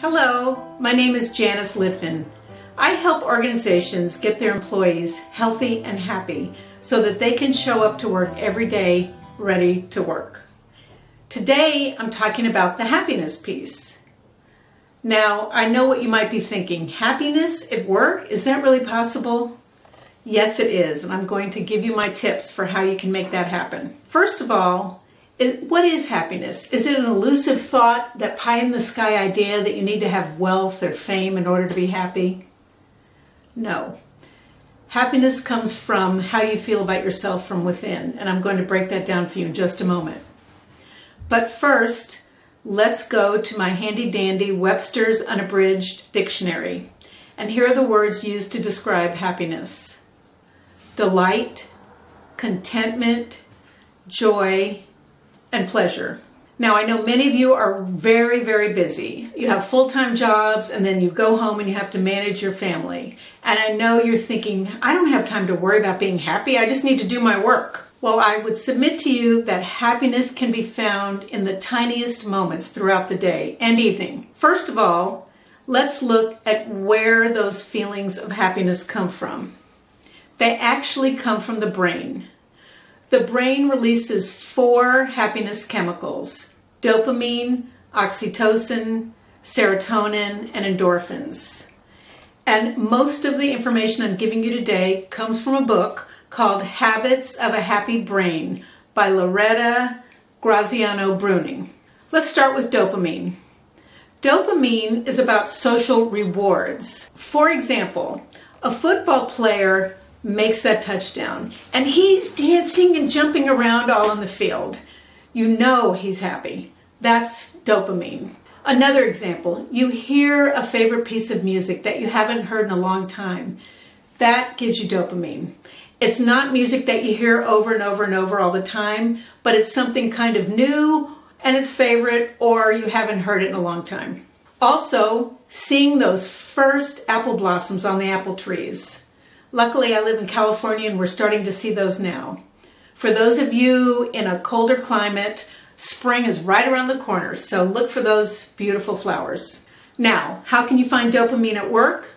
Hello, my name is Janice Litvin. I help organizations get their employees healthy and happy so that they can show up to work every day ready to work. Today, I'm talking about the happiness piece. Now, I know what you might be thinking. Happiness at work? Is that really possible? Yes, it is, and I'm going to give you my tips for how you can make that happen. First of all, what is happiness? Is it an elusive thought, that pie-in-the-sky idea that you need to have wealth or fame in order to be happy? No. Happiness comes from how you feel about yourself from within, and I'm going to break that down for you in just a moment. But first, let's go to my handy-dandy Webster's Unabridged Dictionary, and here are the words used to describe happiness: delight, contentment, joy, and pleasure. Now, I know many of you are very, very busy. You have full-time jobs, and then you go home and you have to manage your family. And I know you're thinking, I don't have time to worry about being happy. I just need to do my work. Well, I would submit to you that happiness can be found in the tiniest moments throughout the day and evening. First of all, let's look at where those feelings of happiness come from. They actually come from the brain. The brain releases 4 happiness chemicals: dopamine, oxytocin, serotonin, and endorphins. And most of the information I'm giving you today comes from a book called Habits of a Happy Brain by Loretta Graziano Bruning. Let's start with dopamine. Dopamine is about social rewards. For example, a football player makes that touchdown and he's dancing and jumping around all on the field. You know he's happy. That's dopamine. Another example, you hear a favorite piece of music that you haven't heard in a long time. That gives you dopamine. It's not music that you hear over and over and over all the time, but it's something kind of new and it's favorite, or you haven't heard it in a long time. Also, seeing those first apple blossoms on the apple trees. Luckily, I live in California and we're starting to see those now. For those of you in a colder climate, spring is right around the corner, so look for those beautiful flowers. Now, how can you find dopamine at work?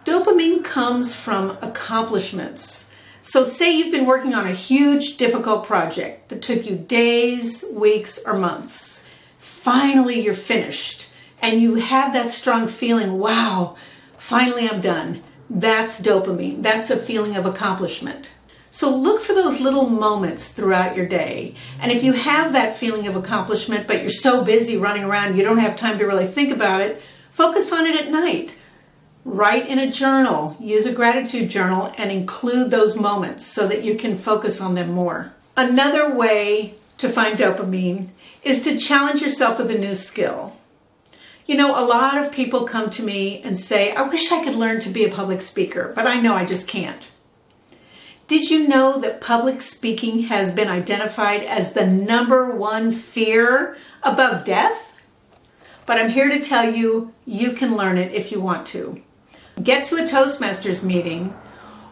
Dopamine comes from accomplishments. So say you've been working on a huge, difficult project that took you days, weeks, or months. Finally, you're finished, and you have that strong feeling, wow, finally I'm done. That's dopamine. That's a feeling of accomplishment. So look for those little moments throughout your day. And if you have that feeling of accomplishment, but you're so busy running around, you don't have time to really think about it, focus on it at night. Write in a journal, use a gratitude journal, and include those moments so that you can focus on them more. Another way to find dopamine is to challenge yourself with a new skill. You know, a lot of people come to me and say, I wish I could learn to be a public speaker, but I know I just can't. Did you know that public speaking has been identified as the #1 fear above death? But I'm here to tell you, you can learn it if you want to. Get to a Toastmasters meeting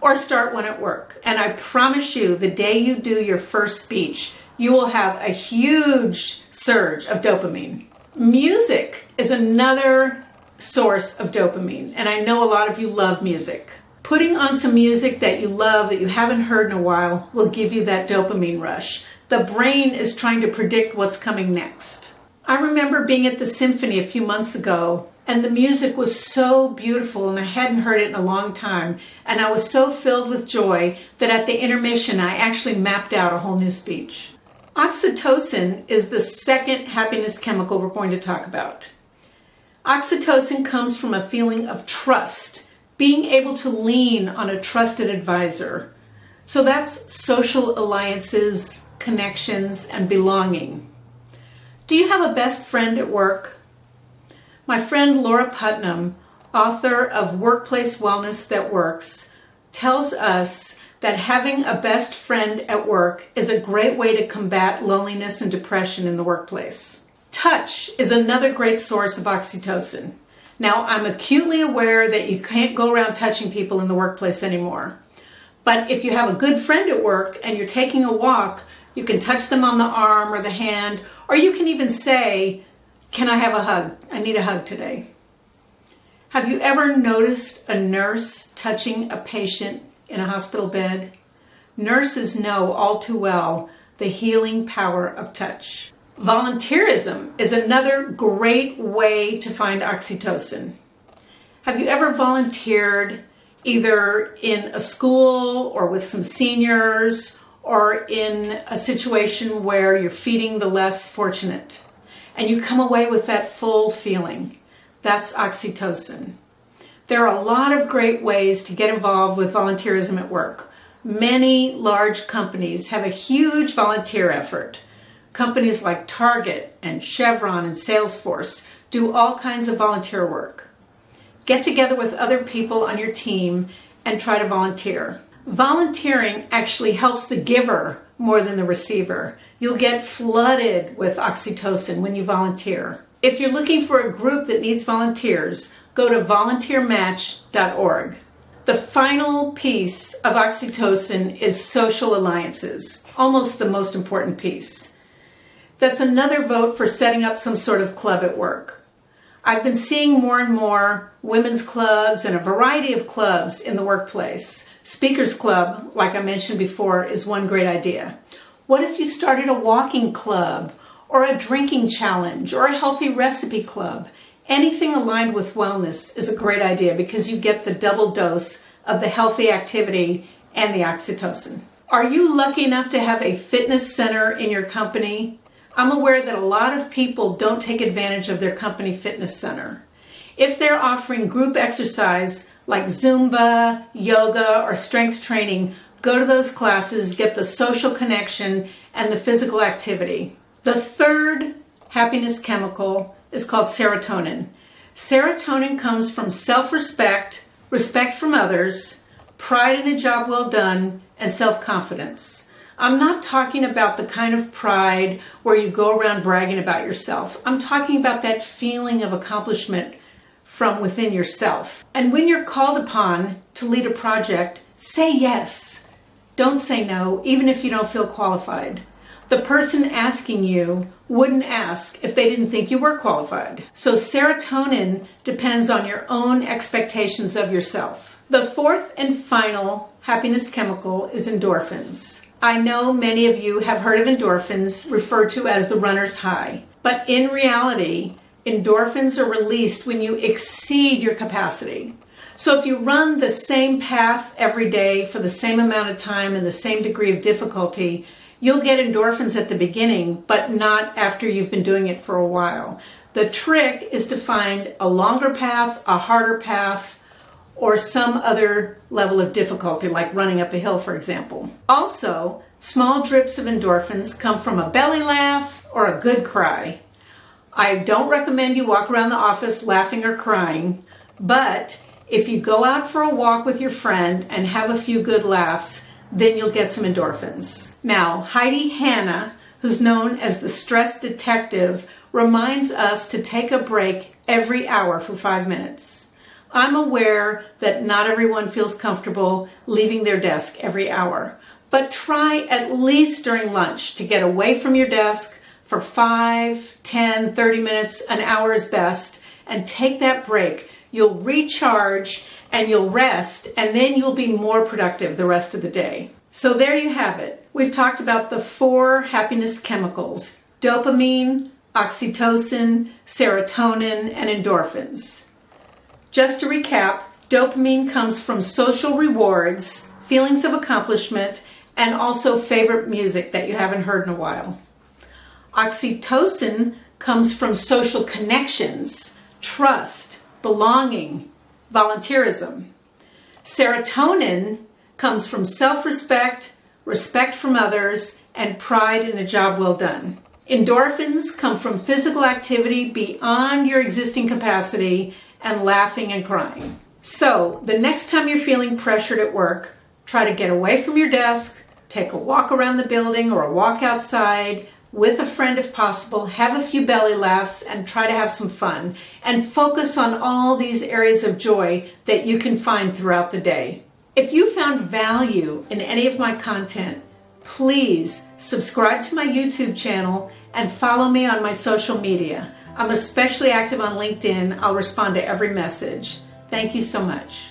or start one at work. And I promise you, the day you do your first speech, you will have a huge surge of dopamine. Music is another source of dopamine, and I know a lot of you love music. Putting on some music that you love, that you haven't heard in a while, will give you that dopamine rush. The brain is trying to predict what's coming next. I remember being at the symphony a few months ago, and the music was so beautiful, and I hadn't heard it in a long time, and I was so filled with joy that at the intermission, I actually mapped out a whole new speech. Oxytocin is the second happiness chemical we're going to talk about. Oxytocin comes from a feeling of trust, being able to lean on a trusted advisor. So that's social alliances, connections, and belonging. Do you have a best friend at work? My friend Laura Putnam, author of Workplace Wellness That Works, tells us that having a best friend at work is a great way to combat loneliness and depression in the workplace. Touch is another great source of oxytocin. Now, I'm acutely aware that you can't go around touching people in the workplace anymore. But if you have a good friend at work and you're taking a walk, you can touch them on the arm or the hand, or you can even say, Can I have a hug? I need a hug today. Have you ever noticed a nurse touching a patient in a hospital bed? Nurses know all too well the healing power of touch. Volunteerism is another great way to find oxytocin. Have you ever volunteered either in a school or with some seniors or in a situation where you're feeding the less fortunate and you come away with that full feeling? That's oxytocin. There are a lot of great ways to get involved with volunteerism at work. Many large companies have a huge volunteer effort. Companies like Target and Chevron and Salesforce do all kinds of volunteer work. Get together with other people on your team and try to volunteer. Volunteering actually helps the giver more than the receiver. You'll get flooded with oxytocin when you volunteer. If you're looking for a group that needs volunteers, go to volunteermatch.org. The final piece of oxytocin is social alliances, almost the most important piece. That's another vote for setting up some sort of club at work. I've been seeing more and more women's clubs and a variety of clubs in the workplace. Speakers Club, like I mentioned before, is one great idea. What if you started a walking club or a drinking challenge or a healthy recipe club? Anything aligned with wellness is a great idea because you get the double dose of the healthy activity and the oxytocin. Are you lucky enough to have a fitness center in your company? I'm aware that a lot of people don't take advantage of their company fitness center. If they're offering group exercise like Zumba, yoga, or strength training, go to those classes, get the social connection and the physical activity. The third happiness chemical is called serotonin. Serotonin comes from self-respect, respect from others, pride in a job well done, and self-confidence. I'm not talking about the kind of pride where you go around bragging about yourself. I'm talking about that feeling of accomplishment from within yourself. And when you're called upon to lead a project, say yes. Don't say no, even if you don't feel qualified. The person asking you wouldn't ask if they didn't think you were qualified. So serotonin depends on your own expectations of yourself. The fourth and final happiness chemical is endorphins. I know many of you have heard of endorphins, referred to as the runner's high. But in reality, endorphins are released when you exceed your capacity. So if you run the same path every day for the same amount of time and the same degree of difficulty, you'll get endorphins at the beginning, but not after you've been doing it for a while. The trick is to find a longer path, a harder path, or some other level of difficulty, like running up a hill, for example. Also, small drips of endorphins come from a belly laugh or a good cry. I don't recommend you walk around the office laughing or crying, but if you go out for a walk with your friend and have a few good laughs, then you'll get some endorphins. Now, Heidi Hanna, who's known as the stress detective, reminds us to take a break every hour for 5 minutes. I'm aware that not everyone feels comfortable leaving their desk every hour, but try at least during lunch to get away from your desk for 5, 10, 30 minutes, an hour is best, and take that break. You'll recharge and you'll rest, and then you'll be more productive the rest of the day. So there you have it. We've talked about the 4 happiness chemicals: dopamine, oxytocin, serotonin, and endorphins. Just to recap, dopamine comes from social rewards, feelings of accomplishment, and also favorite music that you haven't heard in a while. Oxytocin comes from social connections, trust, belonging, volunteerism. Serotonin comes from self-respect, respect from others, and pride in a job well done. Endorphins come from physical activity beyond your existing capacity and laughing and crying. So the next time you're feeling pressured at work, try to get away from your desk, take a walk around the building or a walk outside with a friend if possible, have a few belly laughs, and try to have some fun. And focus on all these areas of joy that you can find throughout the day. If you found value in any of my content, please subscribe to my YouTube channel and follow me on my social media. I'm especially active on LinkedIn. I'll respond to every message. Thank you so much.